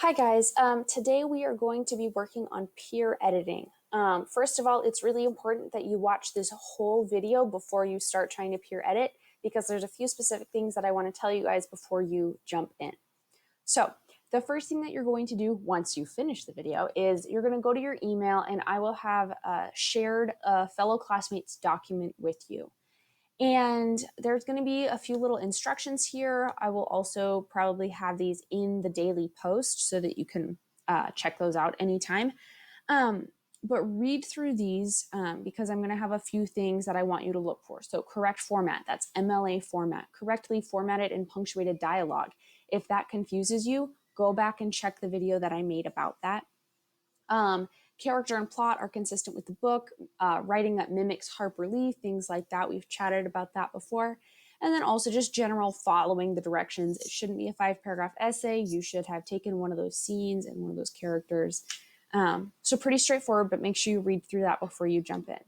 Hi guys, today we are going to be working on peer editing. First of all, it's really important that you watch this whole video before you start trying to peer edit because there's a few specific things that I want to tell you guys before you jump in. So the first thing that you're going to do once you finish the video is you're going to go to your email and I will have shared a fellow classmates document with you. And there's going to be a few little instructions here. I will also probably have these in the daily post so that you can check those out anytime. But read through these because I'm going to have a few things that I want you to look for. So correct format, that's MLA format, correctly formatted and punctuated dialogue. If that confuses you, go back and check the video that I made about that. Character and plot are consistent with the book, writing that mimics Harper Lee, things like that. We've chatted about that before. And then also just general following the directions. It shouldn't be a 5-paragraph essay. You should have taken one of those scenes and one of those characters. So pretty straightforward, but make sure you read through that before you jump in.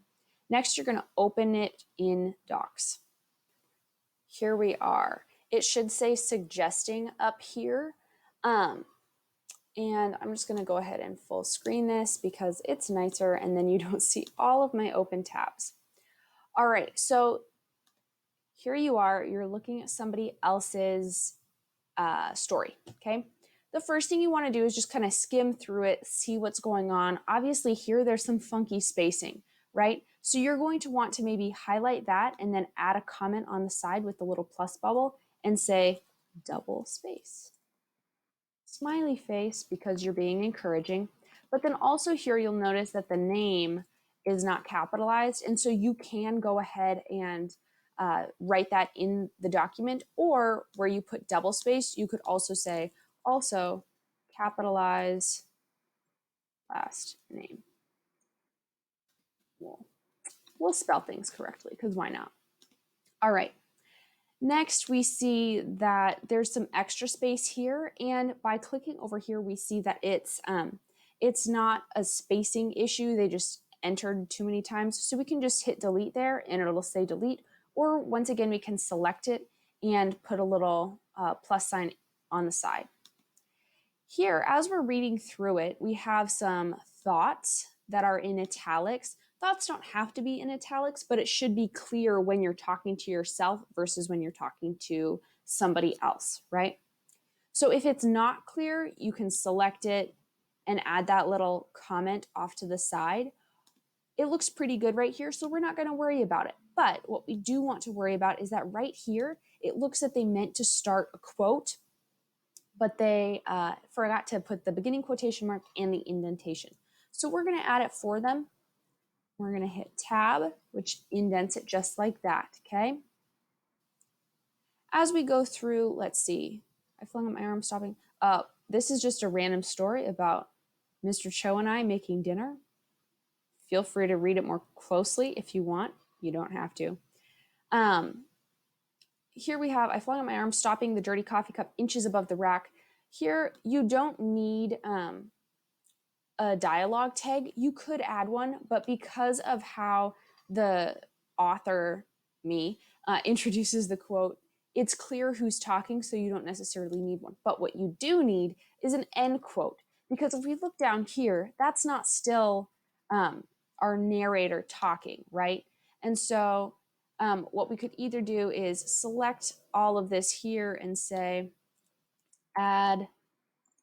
Next, you're going to open it in Docs. Here we are. It should say suggesting up here. And I'm just going to go ahead and full screen this because it's nicer and then you don't see all of my open tabs. All right, so here you are. You're looking at somebody else's story, okay? The first thing you want to do is just kind of skim through it, see what's going on. Obviously, here there's some funky spacing, right? So you're going to want to maybe highlight that and then add a comment on the side with the little plus bubble and say double space. Smiley face because you're being encouraging. But then also here you'll notice that the name is not capitalized. And so you can go ahead and write that in the document, or where you put double space, you could also say, also capitalize last name. We'll spell things correctly because why not? All right. Next, we see that there's some extra space here, and by clicking over here, we see that it's not a spacing issue. They just entered too many times, so we can just hit delete there, and it'll say delete. Or once again, we can select it and put a little plus sign on the side. Here, as we're reading through it, we have some thoughts that are in italics. Thoughts don't have to be in italics, but it should be clear when you're talking to yourself versus when you're talking to somebody else, right? So if it's not clear, you can select it and add that little comment off to the side. It looks pretty good right here, so we're not going to worry about it. But what we do want to worry about is that right here, it looks like they meant to start a quote, but they forgot to put the beginning quotation mark and the indentation. So we're going to add it for them. We're going to hit tab, which indents it just like that, okay? As we go through, let's see. I flung up my arm, stopping. This is just a random story about Mr. Cho and I making dinner. Feel free to read it more closely if you want. You don't have to. Here we have, I flung up my arm, stopping the dirty coffee cup inches above the rack. Here, you don't need a dialogue tag. You could add one, but because of how the author, me, introduces the quote, it's clear who's talking, so you don't necessarily need one. But what you do need is an end quote, because if we look down here, that's not still our narrator talking, right? And so what we could either do is select all of this here and say add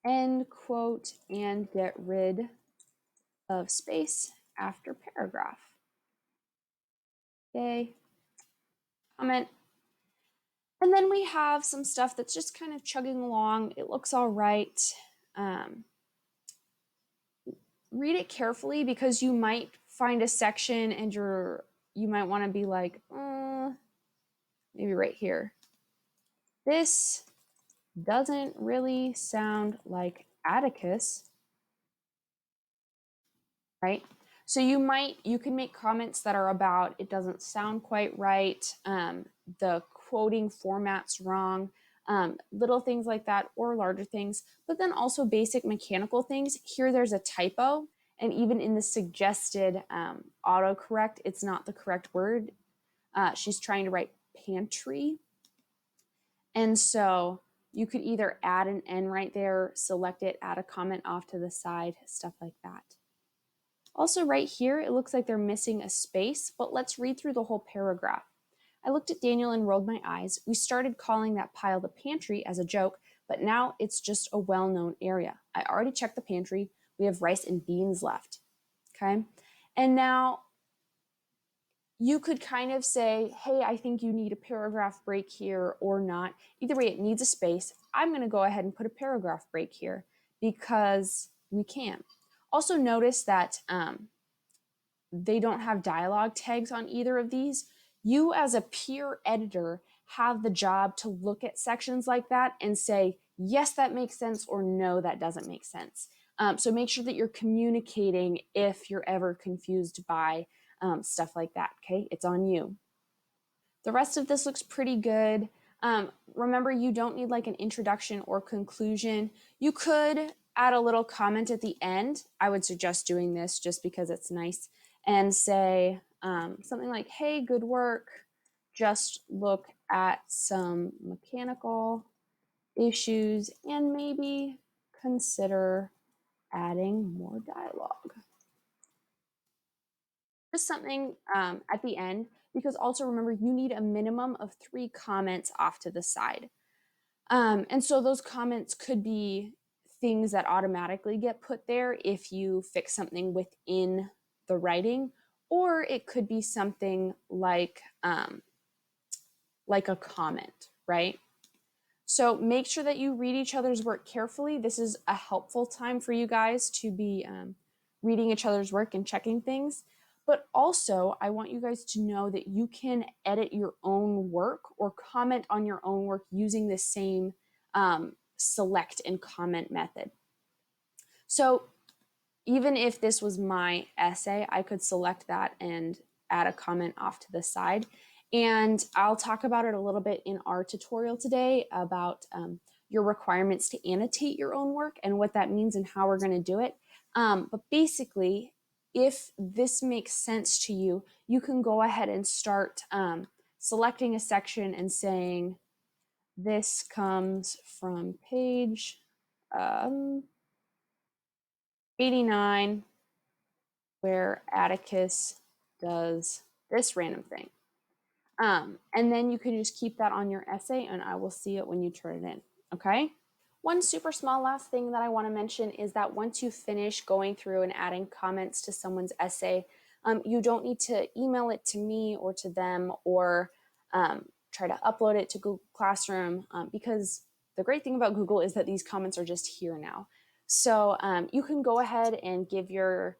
end quote and get rid of space after paragraph. Okay, comment. And then we have some stuff that's just kind of chugging along. It looks all right. Read it carefully because you might find a section and you might want to be like, maybe right here. This doesn't really sound like Atticus, right? So you can make comments that are about it doesn't sound quite right, the quoting format's wrong, little things like that, or larger things, but then also basic mechanical things. Here there's a typo, and even in the suggested autocorrect, it's not the correct word. She's trying to write pantry. And so You could either add an N right there, select it, add a comment off to the side, stuff like that. Also right here, it looks like they're missing a space, but let's read through the whole paragraph. I looked at Daniel and rolled my eyes. We started calling that pile the pantry as a joke, but now it's just a well-known area. I already checked the pantry. We have rice and beans left. Okay. And now you could kind of say, hey, I think you need a paragraph break here or not. Either way, it needs a space. I'm going to go ahead and put a paragraph break here because we can. Also notice that they don't have dialogue tags on either of these. You as a peer editor have the job to look at sections like that and say, yes, that makes sense, or no, that doesn't make sense. So make sure that you're communicating if you're ever confused by stuff like that, okay? It's on you. The rest of this looks pretty good. Remember, you don't need like an introduction or conclusion. You could add a little comment at the end. I would suggest doing this just because it's nice, and say something like, hey, good work. Just look at some mechanical issues and maybe consider adding more dialogue. Just something at the end, because also remember, you need a minimum of 3 comments off to the side. And so those comments could be things that automatically get put there if you fix something within the writing, or it could be something like a comment, right? So make sure that you read each other's work carefully. This is a helpful time for you guys to be reading each other's work and checking things. But also, I want you guys to know that you can edit your own work or comment on your own work using the same select and comment method. So even if this was my essay, I could select that and add a comment off to the side. And I'll talk about it a little bit in our tutorial today about your requirements to annotate your own work and what that means and how we're going to do it. But basically, if this makes sense to you, you can go ahead and start selecting a section and saying, this comes from page 89, where Atticus does this random thing. And then you can just keep that on your essay and I will see it when you turn it in, okay? One super small last thing that I want to mention is that once you finish going through and adding comments to someone's essay, you don't need to email it to me or to them or try to upload it to Google Classroom because the great thing about Google is that these comments are just here now. So you can go ahead and give your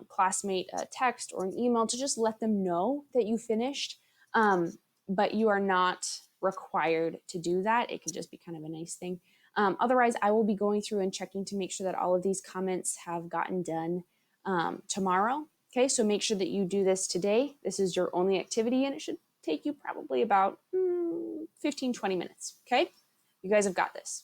classmate a text or an email to just let them know that you finished, but you are not required to do that. It can just be kind of a nice thing. Otherwise, I will be going through and checking to make sure that all of these comments have gotten done tomorrow. Okay, so make sure that you do this today. This is your only activity and it should take you probably about 15, 20 minutes. Okay, you guys have got this.